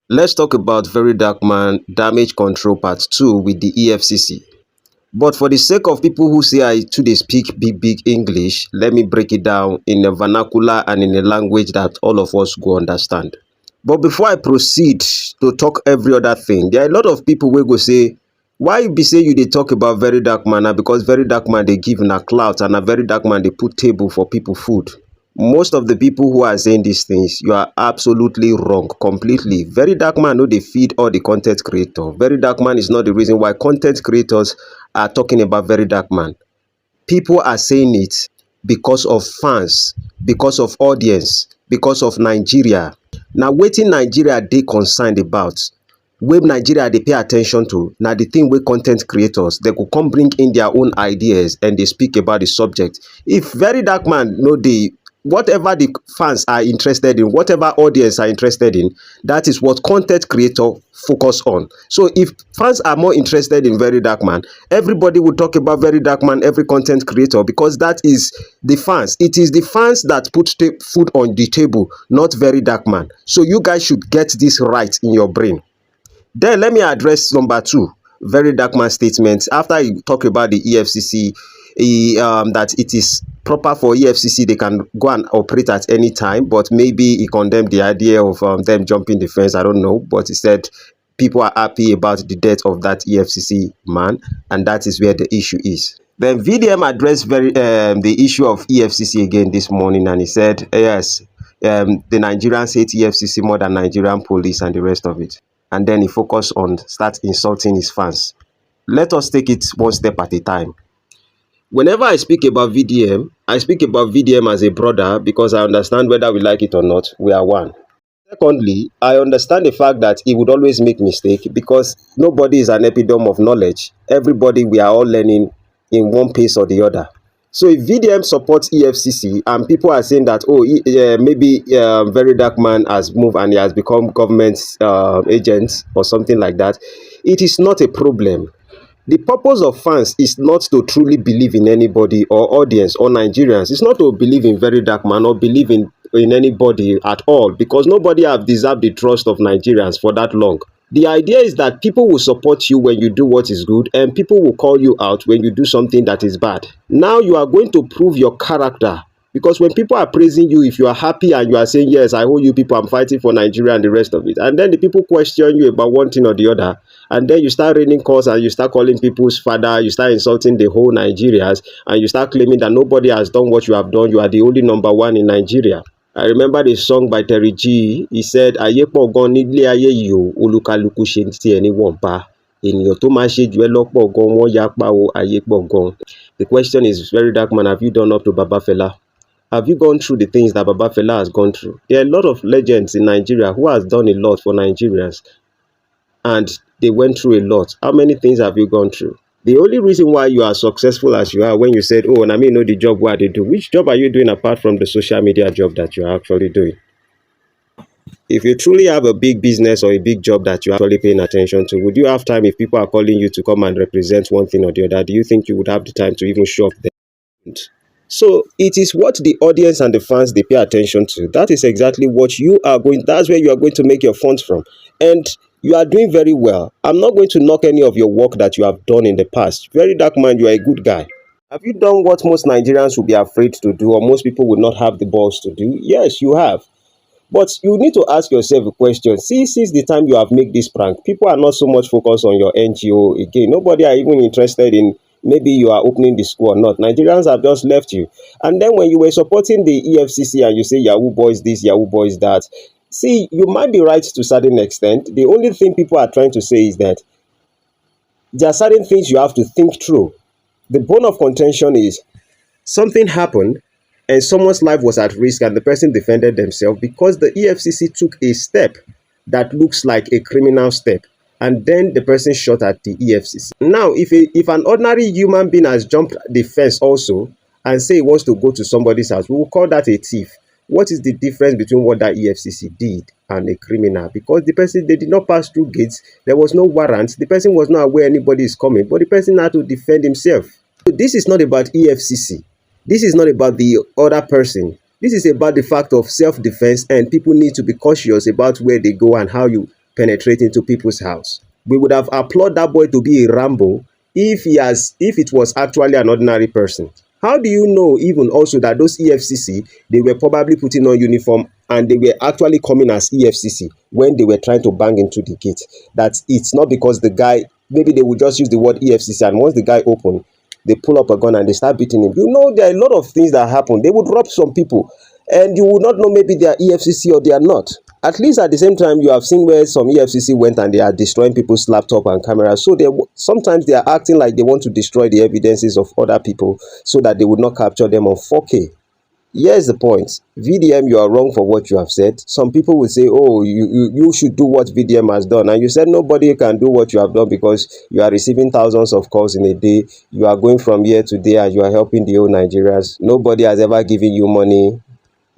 Let's talk about Very Dark Man Damage Control Part 2 with the EFCC. But for the sake of people who say I too dey speak big English, let me break it down in a vernacular and in a language that all of us go understand. But before I proceed to talk every other thing, there are a lot of people wey go say, why you be say you dey talk about Very Dark Man na because Very Dark Man dey give una clout and na Very Dark Man dey put table for people food. Most of the people who are saying these things, you are absolutely wrong completely. Very Dark Man no dey feed all the content creator. Very Dark Man is not the reason why content creators are talking about Very Dark Man. People are saying it because of fans, because of audience, because of Nigeria. Na wetin Nigeria dey concerned about, wey Nigeria dey pay attention to, na the thing wey content creators dem go come bring in their own ideas and dey speak about the subject. If Very Dark Man no dey, whatever the fans are interested in, whatever audience are interested in, that is what content creator focus on. So if fans are more interested in Very Dark Man, everybody will talk about Very Dark Man, every content creator, because that is the fans. It is the fans that put food on the table, not Very Dark Man. So you guys should get this right in your brain. Then let me address number two, Very Dark Man statement. After you talk about the EFCC, that it is proper for EFCC, they can go and operate at any time, but maybe he condemned the idea of them jumping the fence. I don't know, but he said people are happy about the death of that EFCC man, and that is where the issue is. Then VDM addressed the issue of EFCC again this morning, and he said, yes, the Nigerians hate EFCC more than Nigerian police and the rest of it. And then he focused on start insulting his fans. Let us take it one step at a time. Whenever I speak about VDM, I speak about VDM as a brother because I understand whether we like it or not, we are one. Secondly, I understand the fact that he would always make mistake because nobody is an epitome of knowledge. Everybody, we are all learning in one pace or the other. So if VDM supports EFCC and people are saying that, oh, maybe Very Dark Man has moved and he has become government agent or something like that, it is not a problem. The purpose of fans is not to truly believe in anybody or audience or Nigerians. It's not to believe in Very Dark Man or believe in anybody at all, because nobody have deserved the trust of Nigerians for that long. The idea is that people will support you when you do what is good, and people will call you out when you do something that is bad. Now you are going to prove your character, because when people are praising you, if you are happy and you are saying, yes, I owe you people, I'm fighting for Nigeria and the rest of it, and then the people question you about one thing or the other, and then you start raining calls and you start calling people's father, you start insulting the whole Nigerians, and you start claiming that nobody has done what you have done, you are the only number one in Nigeria. I remember the song by Terry G. He said, "Ayé pọ̀ gan nílé ayé yìí o, olúkálùkù ṣe ti ẹni wọ̀nba. Ènìyàn tó máa ṣe jù ẹ́ lọ́pọ̀ gan, wọ́n yapa o, ayé pọ̀ gan." The question is, Very Dark Man, have you done up to Baba Fela? Have you gone through the things that Baba Fela has gone through? There are a lot of legends in Nigeria who has done a lot for Nigerians, and they went through a lot. How many things have you gone through? The only reason why you are successful as you are when you said, oh, and I mean, know the job what they do. Which job are you doing apart from the social media job that you are actually doing? If you truly have a big business or a big job that you're actually paying attention to, would you have time if people are calling you to come and represent one thing or the other? Do you think you would have the time to even show up there? So it is what the audience and the fans they pay attention to. That is exactly what you are going, that's where you are going to make your funds from. And you are doing very well. I'm not going to knock any of your work that you have done in the past. Very Dark Man, you are a good guy. Have you done what most Nigerians would be afraid to do, or most people would not have the balls to do? Yes, you have. But you need to ask yourself a question. See, since the time you have made this prank, people are not so much focused on your NGO again. Nobody are even interested in maybe you are opening the school or not. Nigerians have just left you. And then when you were supporting the EFCC and you say Yahoo boys this, Yahoo boys that, see, you might be right to a certain extent. The only thing people are trying to say is that there are certain things you have to think through. The bone of contention is something happened and someone's life was at risk and the person defended themselves because the EFCC took a step that looks like a criminal step, and then the person shot at the EFCC. Now, if an ordinary human being has jumped the fence also and say he wants to go to somebody's house, we will call that a thief. What is the difference between what that EFCC did and a criminal? Because the person, they did not pass through gates, there was no warrant, the person was not aware anybody is coming, but the person had to defend himself. So this is not about EFCC. This is not about the other person. This is about the fact of self-defense, and people need to be cautious about where they go and how you penetrate into people's house. We would have applauded that boy to be a Rambo if it was actually an ordinary person. How do you know even also that those EFCC, they were probably putting on uniform and they were actually coming as EFCC when they were trying to bang into the gate? That it's not because the guy, maybe they would just use the word EFCC, and once the guy opened, they pull up a gun and they start beating him. You know, there are a lot of things that happen. They would rob some people and you would not know maybe they are EFCC or they are not. At least at the same time, you have seen where some EFCC went and they are destroying people's laptop and cameras. So sometimes they are acting like they want to destroy the evidences of other people so that they would not capture them on 4K. Here's the point. VDM, you are wrong for what you have said. Some people will say, oh, you should do what VDM has done. And you said nobody can do what you have done because you are receiving thousands of calls in a day. You are going from here to there and you are helping the whole Nigerians. Nobody has ever given you money.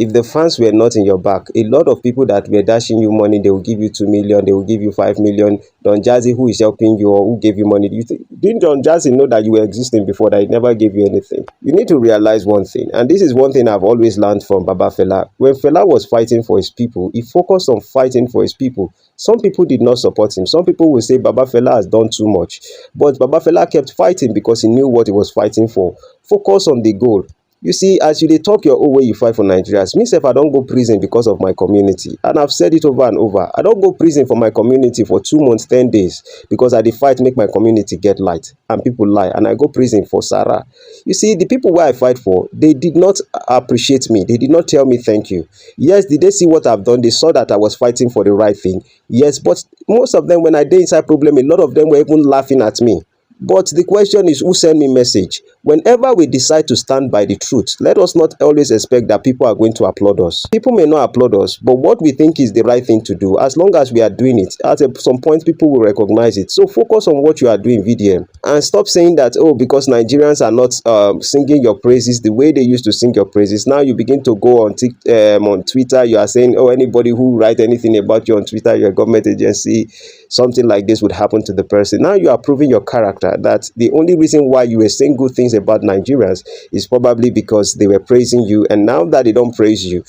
If the fans were not in your back, a lot of people that were dashing you money, they will give you 2 million, they will give you 5 million. Don Jazzy, who is helping you or who gave you money, didn't Don Jazzy know that you were existing before, that he never gave you anything? You need to realize one thing, and this is one thing I've always learned from Baba Fela. When Fela was fighting for his people, he focused on fighting for his people. Some people did not support him. Some people will say Baba Fela has done too much. But Baba Fela kept fighting because he knew what he was fighting for. Focus on the goal. You see, as you dey talk your own way you fight for Nigerians, me sef I don go prison because of my community, and I've said it over and over. I don go prison for my community for 2 months 10 days because I dey fight make my community get light and people lie, and I go prison for Sarah. You see, the people wey I fight for, they did not appreciate me. They did not tell me thank you. Yes, did they see what I've done? They saw that I was fighting for the right thing. Yes, but most of them, when I dey inside problem, a lot of them were even laughing at me. But the question is, who send me message? Whenever we decide to stand by the truth, let us not always expect that people are going to applaud us. People may not applaud us, but what we think is the right thing to do, as long as we are doing it, some point people will recognize it. So focus on what you are doing, VDM, and stop saying that, oh, because Nigerians are not singing your praises the way they used to sing your praises. Now you begin to go on Twitter, you are saying, oh, anybody who write anything about you on Twitter, you're a government agency, something like this would happen to the person. Now you are proving your character, that the only reason why you were saying good things about Nigerians is probably because they were praising you, and now that they don't praise you,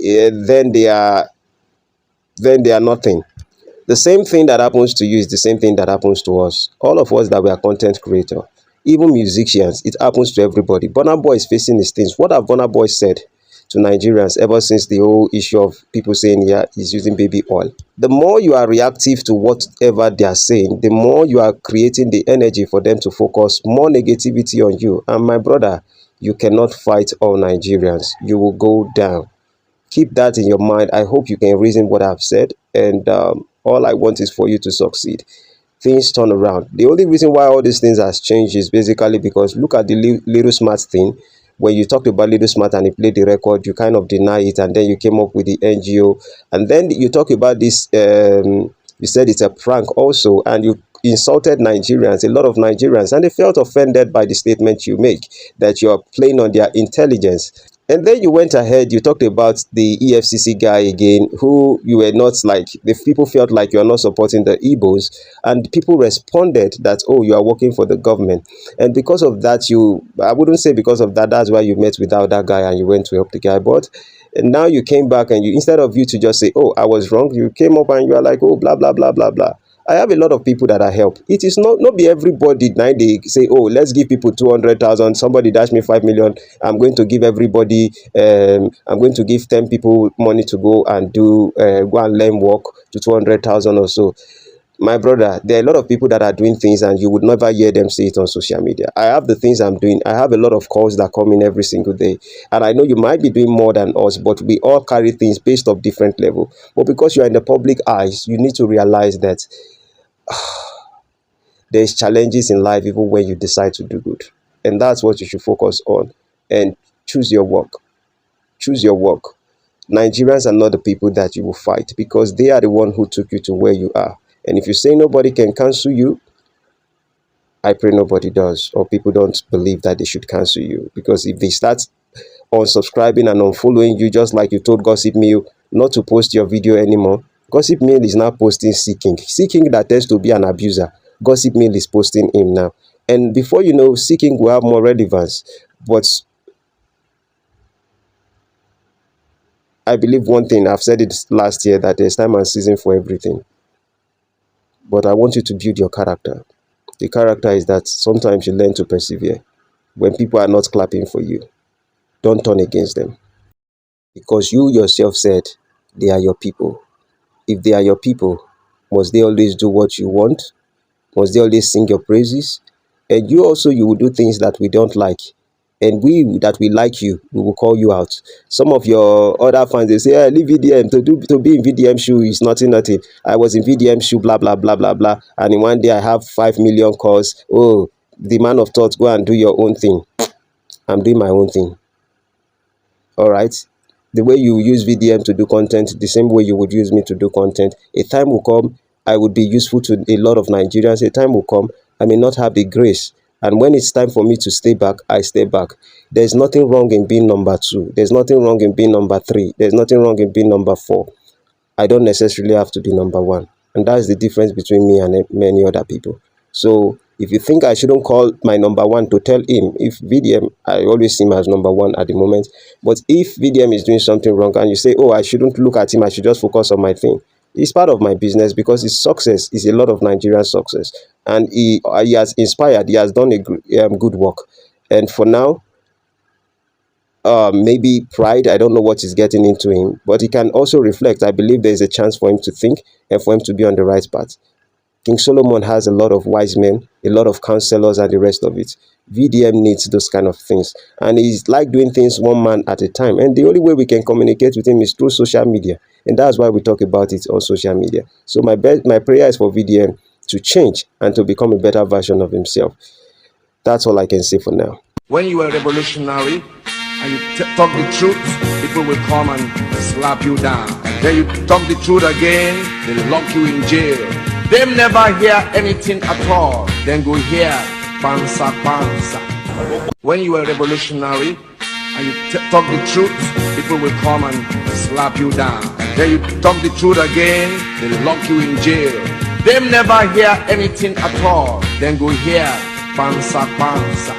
then they are nothing. The same thing that happens to you is the same thing that happens to us. All of us that we are content creator, even musicians, it happens to everybody. Burna Boy is facing these things. What have Burna Boy said to Nigerians ever since the whole issue of people saying, yeah, he's using baby oil? The more you are reactive to whatever they are saying, the more you are creating the energy for them to focus more negativity on you. And my brother, you cannot fight all Nigerians. You will go down. Keep that in your mind. I hope you can reason what I've said, and all I want is for you to succeed. Things turn around. The only reason why all these things has changed is basically because look at the Little Smart thing. When you talked about Little Smart and he played the record, you kind of deny it, and then you came up with the NGO, and then you talk about this. You said it's a prank also, and you insulted Nigerians, a lot of Nigerians, and they felt offended by the statement you make, that you're playing on their intelligence. And then you went ahead, you talked about the EFCC guy again, who you were not like, the people felt like you are not supporting the Igbos, and people responded that, oh, you are working for the government. And because of that, I wouldn't say because of that, that's why you met without that guy and you went to help the guy. But now you came back and instead of you to just say, oh, I was wrong, you came up and you are like, oh, blah, blah, blah, blah, blah. I have a lot of people that I help. It is not be everybody now they say, oh, let's give people 200,000. Somebody dash me 5 million. I'm going to give everybody. I'm going to give 10 people money to go and go and learn work to 200,000 or so. My brother, there are a lot of people that are doing things and you would never hear them say it on social media. I have the things I'm doing. I have a lot of calls that come in every single day. And I know you might be doing more than us, but we all carry things based off different level. But because you're in the public eyes, you need to realize that there's challenges in life even when you decide to do good. And that's what you should focus on. And choose your work. Choose your work. Nigerians are not the people that you will fight because they are the one who took you to where you are. And if you say nobody can cancel you, I pray nobody does, or people don't believe that they should cancel you. Because if they start unsubscribing and unfollowing you, just like you told Gossip Mill not to post your video anymore, Gossip Mill is now posting Seeking. Seeking that tends to be an abuser. Gossip Mill is posting him now. And before you know, Seeking will have more relevance. But I believe one thing, I've said it last year, that there's time and season for everything. but I want you to build your character. The character is that sometimes you learn to persevere. When people are not clapping for you, don't turn against them. Because you yourself said they are your people. If they are your people, must they always do what you want? Must they always sing your praises? And you also, you will do things that we don't like. And we that we like you, we will call you out. Some of your other fans, they say, hey, leave VDM. To be in VDM shoe is nothing. I was in VDM shoe, blah, blah, blah, blah, blah. And in one day I have 5 million calls. Oh, the man of thought, go and do your own thing. I'm doing my own thing. All right. The way you use VDM to do content, the same way you would use me to do content. A time will come, I would be useful to a lot of Nigerians. A time will come, I may not have the grace. And when it's time for me to stay back, I stay back. There's nothing wrong in being number 2. There's nothing wrong in being number 3. There's nothing wrong in being number 4. I don't necessarily have to be number 1. And that's the difference between me and many other people. So if you think I shouldn't call my number 1 to tell him, if VDM, I always see him as number 1 at the moment. But if VDM is doing something wrong and you say, oh, I shouldn't look at him, I should just focus on my thing. It's part of my business because his success is a lot of Nigerian success. And he has inspired, he has done a good work. And for now, maybe pride, I don't know what is getting into him, but he can also reflect. I believe there is a chance for him to think and for him to be on the right path. King Solomon has a lot of wise men, a lot of counselors and the rest of it. VDM needs those kind of things. And he's like doing things one man at a time. And the only way we can communicate with him is through social media. And that's why we talk about it on social media. So my prayer is for VDM to change and to become a better version of himself. That's all I can say for now. When you are revolutionary and you talk the truth, people will come and slap you down. Then you talk the truth again, they lock you in jail. Them never hear anything at all. Then go hear pansa pansa. When you are revolutionary and you talk the truth, people will come and slap you down. Then you talk the truth again, they lock you in jail. Them never hear anything at all. Then go hear pansa pansa.